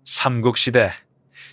삼국시대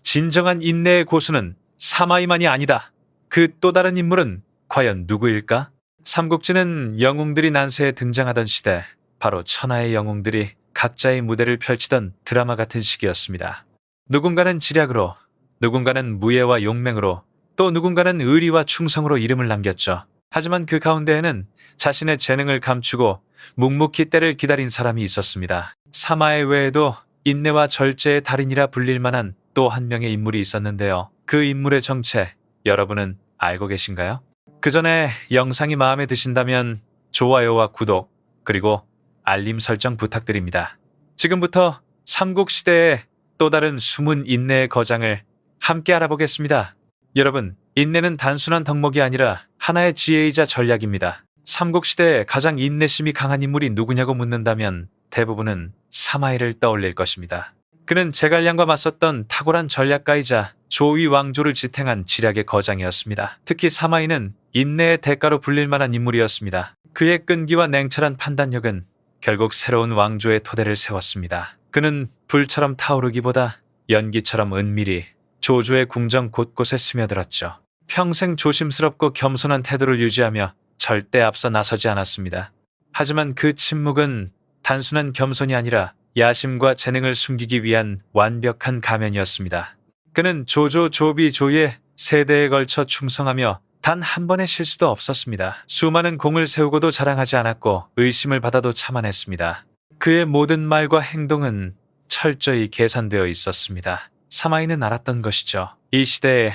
진정한 인내의 고수는 사마이만이 아니다. 그 또 다른 인물은 과연 누구일까? 삼국지는 영웅들이 난세에 등장하던 시대, 바로 천하의 영웅들이 각자의 무대를 펼치던 드라마 같은 시기였습니다. 누군가는 지략으로, 누군가는 무예와 용맹으로, 또 누군가는 의리와 충성으로 이름을 남겼죠. 하지만 그 가운데에는 자신의 재능을 감추고 묵묵히 때를 기다린 사람이 있었습니다. 사마의 외에도 인내와 절제의 달인이라 불릴 만한 또 한 명의 인물이 있었는데요. 그 인물의 정체, 여러분은 알고 계신가요? 그 전에 영상이 마음에 드신다면 좋아요와 구독, 그리고 알림 설정 부탁드립니다. 지금부터 삼국시대의 또 다른 숨은 인내의 거장을 함께 알아보겠습니다. 여러분, 인내는 단순한 덕목이 아니라 하나의 지혜이자 전략입니다. 삼국시대에 가장 인내심이 강한 인물이 누구냐고 묻는다면 대부분은 사마이를 떠올릴 것입니다. 그는 제갈량과 맞섰던 탁월한 전략가이자 조위 왕조를 지탱한 지략의 거장이었습니다. 특히 사마이는 인내의 대가로 불릴 만한 인물이었습니다. 그의 끈기와 냉철한 판단력은 결국 새로운 왕조의 토대를 세웠습니다. 그는 불처럼 타오르기보다 연기처럼 은밀히 조조의 궁정 곳곳에 스며들었죠. 평생 조심스럽고 겸손한 태도를 유지하며 절대 앞서 나서지 않았습니다. 하지만 그 침묵은 단순한 겸손이 아니라 야심과 재능을 숨기기 위한 완벽한 가면이었습니다. 그는 조조, 조비, 조예 세대에 걸쳐 충성하며 단 한 번의 실수도 없었습니다. 수많은 공을 세우고도 자랑하지 않았고 의심을 받아도 참아냈습니다. 그의 모든 말과 행동은 철저히 계산되어 있었습니다. 사마이는 알았던 것이죠. 이 시대에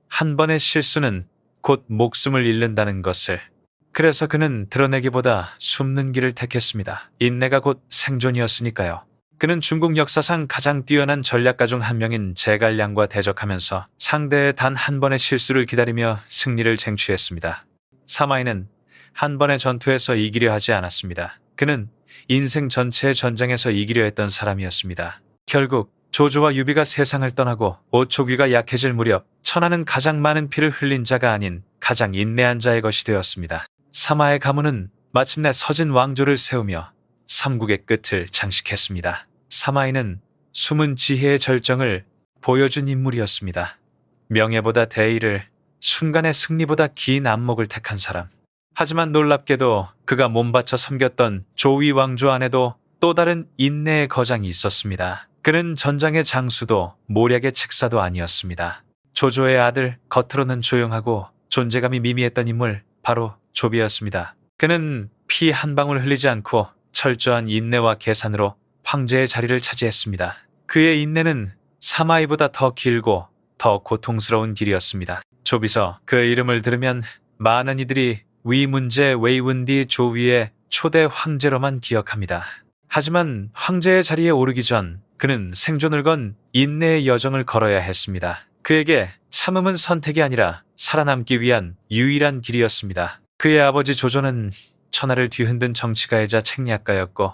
한 번의 실수는 곧 목숨을 잃는다는 것을. 그래서 그는 드러내기보다 숨는 길을 택했습니다. 인내가 곧 생존이었으니까요. 그는 중국 역사상 가장 뛰어난 전략가 중 한 명인 제갈량과 대적하면서 상대의 단 한 번의 실수를 기다리며 승리를 쟁취했습니다. 사마이는 한 번의 전투에서 이기려 하지 않았습니다. 그는 인생 전체의 전장에서 이기려 했던 사람이었습니다. 결국 조조와 유비가 세상을 떠나고 오초귀가 약해질 무렵 천하는 가장 많은 피를 흘린 자가 아닌 가장 인내한 자의 것이 되었습니다. 사마의 가문은 마침내 서진 왕조를 세우며 삼국의 끝을 장식했습니다. 사마이는 숨은 지혜의 절정을 보여준 인물이었습니다. 명예보다 대의를, 순간의 승리보다 긴 안목을 택한 사람. 하지만 놀랍게도 그가 몸바쳐 섬겼던 조위 왕조 안에도 또 다른 인내의 거장이 있었습니다. 그는 전장의 장수도 모략의 책사도 아니었습니다. 조조의 아들, 겉으로는 조용하고 존재감이 미미했던 인물, 바로 조비였습니다. 그는 피 한 방울 흘리지 않고 철저한 인내와 계산으로 황제의 자리를 차지했습니다. 그의 인내는 사마이보다 더 길고 더 고통스러운 길이었습니다. 조비서, 그의 이름을 들으면 많은 이들이 위문제 웨이운디 조위의 초대 황제로만 기억합니다. 하지만 황제의 자리에 오르기 전 그는 생존을 건 인내의 여정을 걸어야 했습니다. 그에게 참음은 선택이 아니라 살아남기 위한 유일한 길이었습니다. 그의 아버지 조조는 천하를 뒤흔든 정치가이자 책략가였고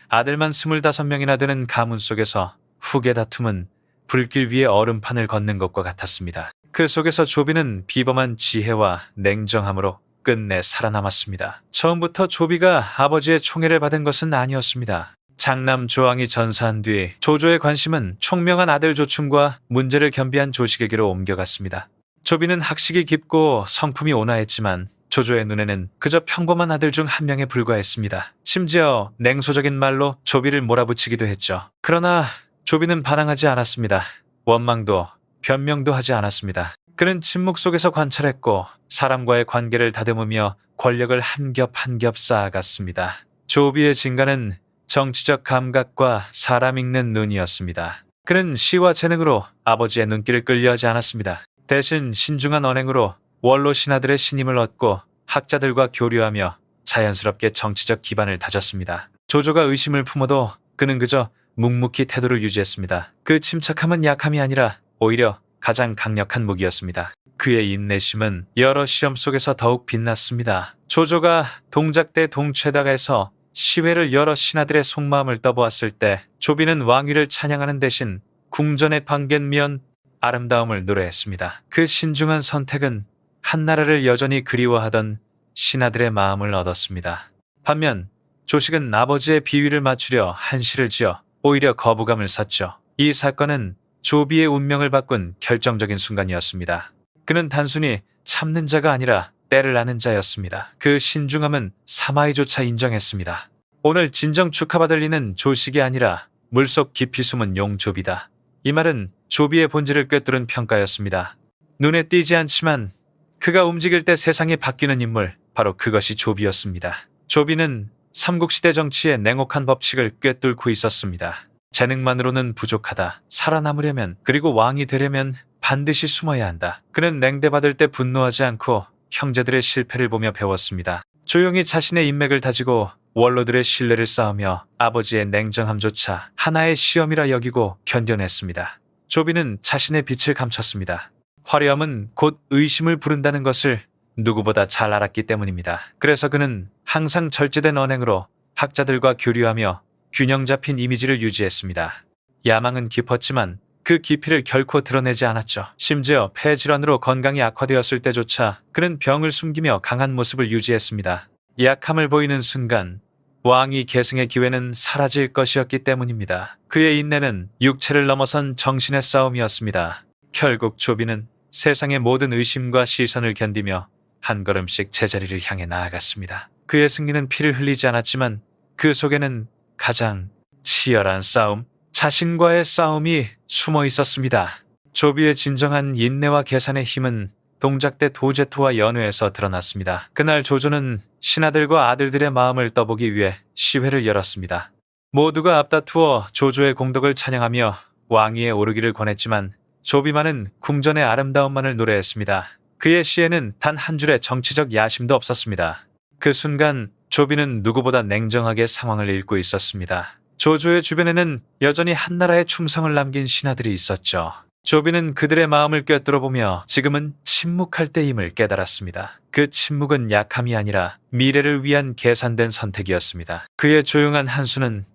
아들만 25명이나 되는 가문 속에서 후계 다툼은 불길 위에 얼음판을 걷는 것과 같았습니다. 그 속에서 조비는 비범한 지혜와 냉정함으로 끝내 살아남았습니다. 처음부터 조비가 아버지의 총애를 받은 것은 아니었습니다. 장남 조왕이 전사한 뒤 조조의 관심은 총명한 아들 조충과 문제를 겸비한 조식에게로 옮겨갔습니다. 조비는 학식이 깊고 성품이 온화했지만 조조의 눈에는 그저 평범한 아들 중 한 명에 불과했습니다. 심지어 냉소적인 말로 조비를 몰아붙이기도 했죠. 그러나 조비는 반항하지 않았습니다. 원망도 변명도 하지 않았습니다. 그는 침묵 속에서 관찰했고 사람과의 관계를 다듬으며 권력을 한 겹 한 겹 쌓아갔습니다. 조비의 진가는 정치적 감각과 사람 읽는 눈이었습니다. 그는 시와 재능으로 아버지의 눈길을 끌려하지 않았습니다. 대신 신중한 언행으로 원로 신하들의 신임을 얻고 학자들과 교류하며 자연스럽게 정치적 기반을 다졌습니다. 조조가 의심을 품어도 그는 그저 묵묵히 태도를 유지했습니다. 그 침착함은 약함이 아니라 오히려 가장 강력한 무기였습니다. 그의 인내심은 여러 시험 속에서 더욱 빛났습니다. 조조가 동작대 동최다가에서 시회를 열어 신하들의 속마음을 떠보았을 때 조비는 왕위를 찬양하는 대신 궁전의 방견미연 아름다움을 노래했습니다. 그 신중한 선택은 한나라를 여전히 그리워하던 신하들의 마음을 얻었습니다. 반면 조식은 아버지의 비위를 맞추려 한시를 지어 오히려 거부감을 샀죠. 이 사건은 조비의 운명을 바꾼 결정적인 순간이었습니다. 그는 단순히 참는 자가 아니라 때를 아는 자였습니다. 그 신중함은 사마이조차 인정했습니다. 오늘 진정 축하받을 리는 조식이 아니라 물속 깊이 숨은 용 조비다. 이 말은 조비의 본질을 꿰뚫은 평가였습니다. 눈에 띄지 않지만 그가 움직일 때 세상이 바뀌는 인물, 바로 그것이 조비였습니다. 조비는 삼국시대 정치의 냉혹한 법칙을 꿰뚫고 있었습니다. 재능만으로는 부족하다. 살아남으려면, 그리고 왕이 되려면 반드시 숨어야 한다. 그는 냉대받을 때 분노하지 않고 형제들의 실패를 보며 배웠습니다. 조용히 자신의 인맥을 다지고 원로들의 신뢰를 쌓으며 아버지의 냉정함조차 하나의 시험이라 여기고 견뎌냈습니다. 조비는 자신의 빛을 감췄습니다. 화려함은 곧 의심을 부른다는 것을 누구보다 잘 알았기 때문입니다. 그래서 그는 항상 절제된 언행으로 학자들과 교류하며 균형 잡힌 이미지를 유지했습니다. 야망은 깊었지만 그 깊이를 결코 드러내지 않았죠. 심지어 폐질환으로 건강이 악화되었을 때조차 그는 병을 숨기며 강한 모습을 유지했습니다. 약함을 보이는 순간 왕위 계승의 기회는 사라질 것이었기 때문입니다. 그의 인내는 육체를 넘어선 정신의 싸움이었습니다. 결국 조비는 세상의 모든 의심과 시선을 견디며 한 걸음씩 제자리를 향해 나아갔습니다. 그의 승리는 피를 흘리지 않았지만 그 속에는 가장 치열한 싸움, 자신과의 싸움이 숨어 있었습니다. 조비의 진정한 인내와 계산의 힘은 동작대 도제토와 연회에서 드러났습니다. 그날 조조는 신하들과 아들들의 마음을 떠보기 위해 시회를 열었습니다. 모두가 앞다투어 조조의 공덕을 찬양하며 왕위에 오르기를 권했지만 조비만은 궁전의 아름다움만을 노래했습니다. 그의 시에는 단 한 줄의 정치적 야심도 없었습니다. 그 순간 조비는 누구보다 냉정하게 상황을 읽고 있었습니다. 조조의 주변에는 여전히 한나라의 충성을 남긴 신하들이 있었죠. 조비는 그들의 마음을 꿰뚫어보며 지금은 침묵할 때임을 깨달았습니다. 그 침묵은 약함이 아니라 미래를 위한 계산된 선택이었습니다. 그의 조용한 한수는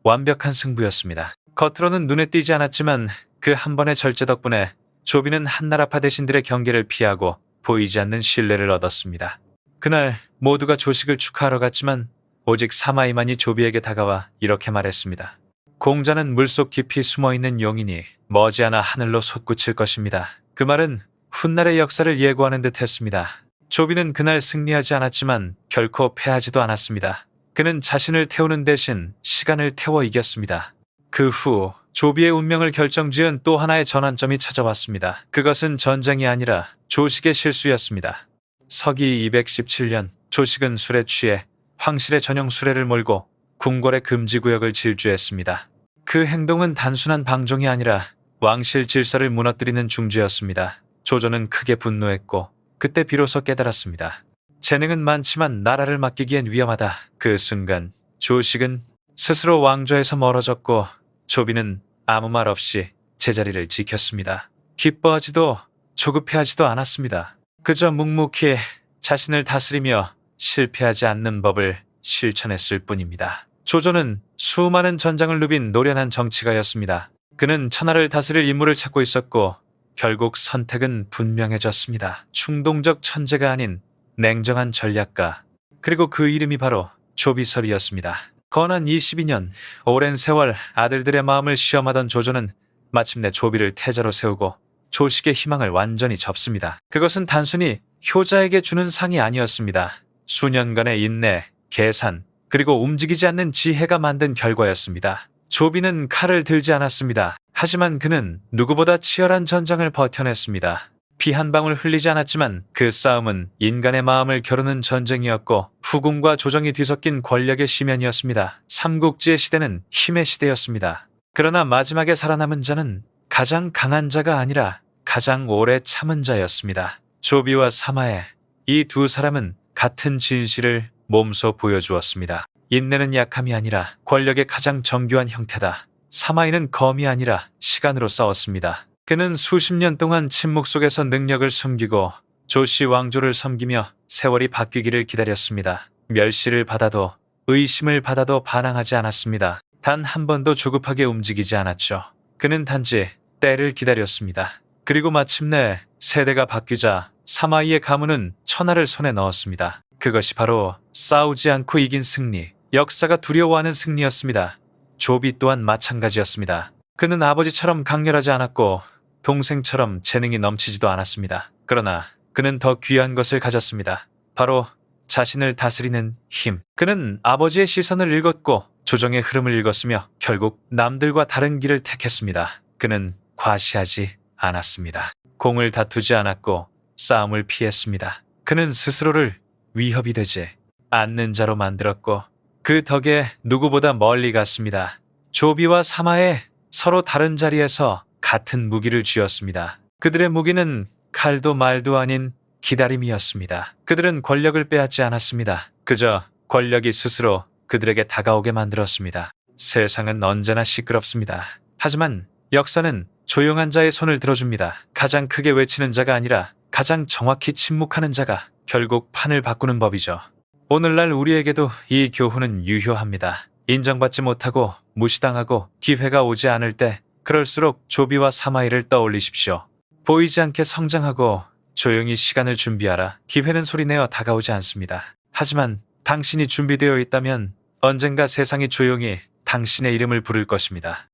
완벽한 승부였습니다. 겉으로는 눈에 띄지 않았지만 그 한 번의 절제 덕분에 조비는 한나라파 대신들의 경계를 피하고 보이지 않는 신뢰를 얻었습니다. 그날 모두가 조식을 축하하러 갔지만 오직 사마이만이 조비에게 다가와 이렇게 말했습니다. 공자는 물속 깊이 숨어있는 용이니 머지않아 하늘로 솟구칠 것입니다. 그 말은 훗날의 역사를 예고하는 듯 했습니다. 조비는 그날 승리하지 않았지만 결코 패하지도 않았습니다. 그는 자신을 태우는 대신 시간을 태워 이겼습니다. 그 후 조비의 운명을 결정지은 또 하나의 전환점이 찾아왔습니다. 그것은 전쟁이 아니라 조식의 실수였습니다. 서기 217년 조식은 술에 취해 황실의 전용 수레를 몰고 궁궐의 금지구역을 질주했습니다. 그 행동은 단순한 방종이 아니라 왕실 질서를 무너뜨리는 중죄였습니다. 조조는 크게 분노했고 그때 비로소 깨달았습니다. 재능은 많지만 나라를 맡기기엔 위험하다. 그 순간 조식은 스스로 왕좌에서 멀어졌고 조비는 아무 말 없이 제자리를 지켰습니다. 기뻐하지도 조급해하지도 않았습니다. 그저 묵묵히 자신을 다스리며 실패하지 않는 법을 실천했을 뿐입니다. 조조는 수많은 전장을 누빈 노련한 정치가였습니다. 그는 천하를 다스릴 인물을 찾고 있었고 결국 선택은 분명해졌습니다. 충동적 천재가 아닌 냉정한 전략가, 그리고 그 이름이 바로 조비설이었습니다. 건한 22년, 오랜 세월 아들들의 마음을 시험하던 조조는 마침내 조비를 태자로 세우고 조식의 희망을 완전히 접습니다. 그것은 단순히 효자에게 주는 상이 아니었습니다. 수년간의 인내, 계산, 그리고 움직이지 않는 지혜가 만든 결과였습니다. 조비는 칼을 들지 않았습니다. 하지만 그는 누구보다 치열한 전장을 버텨냈습니다. 피 한 방울 흘리지 않았지만 그 싸움은 인간의 마음을 겨루는 전쟁이었고 후궁과 조정이 뒤섞인 권력의 심연이었습니다. 삼국지의 시대는 힘의 시대였습니다. 그러나 마지막에 살아남은 자는 가장 강한 자가 아니라 가장 오래 참은 자였습니다. 조비와 사마에 이 두 사람은 같은 진실을 몸소 보여주었습니다. 인내는 약함이 아니라 권력의 가장 정교한 형태다. 사마이는 검이 아니라 시간으로 싸웠습니다. 그는 수십 년 동안 침묵 속에서 능력을 숨기고 조씨 왕조를 섬기며 세월이 바뀌기를 기다렸습니다. 멸시를 받아도 의심을 받아도 반항하지 않았습니다. 단 한 번도 조급하게 움직이지 않았죠. 그는 단지 때를 기다렸습니다. 그리고 마침내 세대가 바뀌자 사마이의 가문은 천하를 손에 넣었습니다. 그것이 바로 싸우지 않고 이긴 승리, 역사가 두려워하는 승리였습니다. 조비 또한 마찬가지였습니다. 그는 아버지처럼 강렬하지 않았고 동생처럼 재능이 넘치지도 않았습니다. 그러나 그는 더 귀한 것을 가졌습니다. 바로 자신을 다스리는 힘. 그는 아버지의 시선을 읽었고 조정의 흐름을 읽었으며 결국 남들과 다른 길을 택했습니다. 그는 과시하지 않았습니다. 공을 다투지 않았고 싸움을 피했습니다. 그는 스스로를 위협이 되지 않는 자로 만들었고 그 덕에 누구보다 멀리 갔습니다. 조비와 사마에 서로 다른 자리에서 같은 무기를 쥐었습니다. 그들의 무기는 칼도 말도 아닌 기다림이었습니다. 그들은 권력을 빼앗지 않았습니다. 그저 권력이 스스로 그들에게 다가오게 만들었습니다. 세상은 언제나 시끄럽습니다. 하지만 역사는 조용한 자의 손을 들어줍니다. 가장 크게 외치는 자가 아니라 가장 정확히 침묵하는 자가 결국 판을 바꾸는 법이죠. 오늘날 우리에게도 이 교훈은 유효합니다. 인정받지 못하고 무시당하고 기회가 오지 않을 때 그럴수록 조비와 사마이를 떠올리십시오. 보이지 않게 성장하고 조용히 시간을 준비하라. 기회는 소리내어 다가오지 않습니다. 하지만 당신이 준비되어 있다면 언젠가 세상이 조용히 당신의 이름을 부를 것입니다.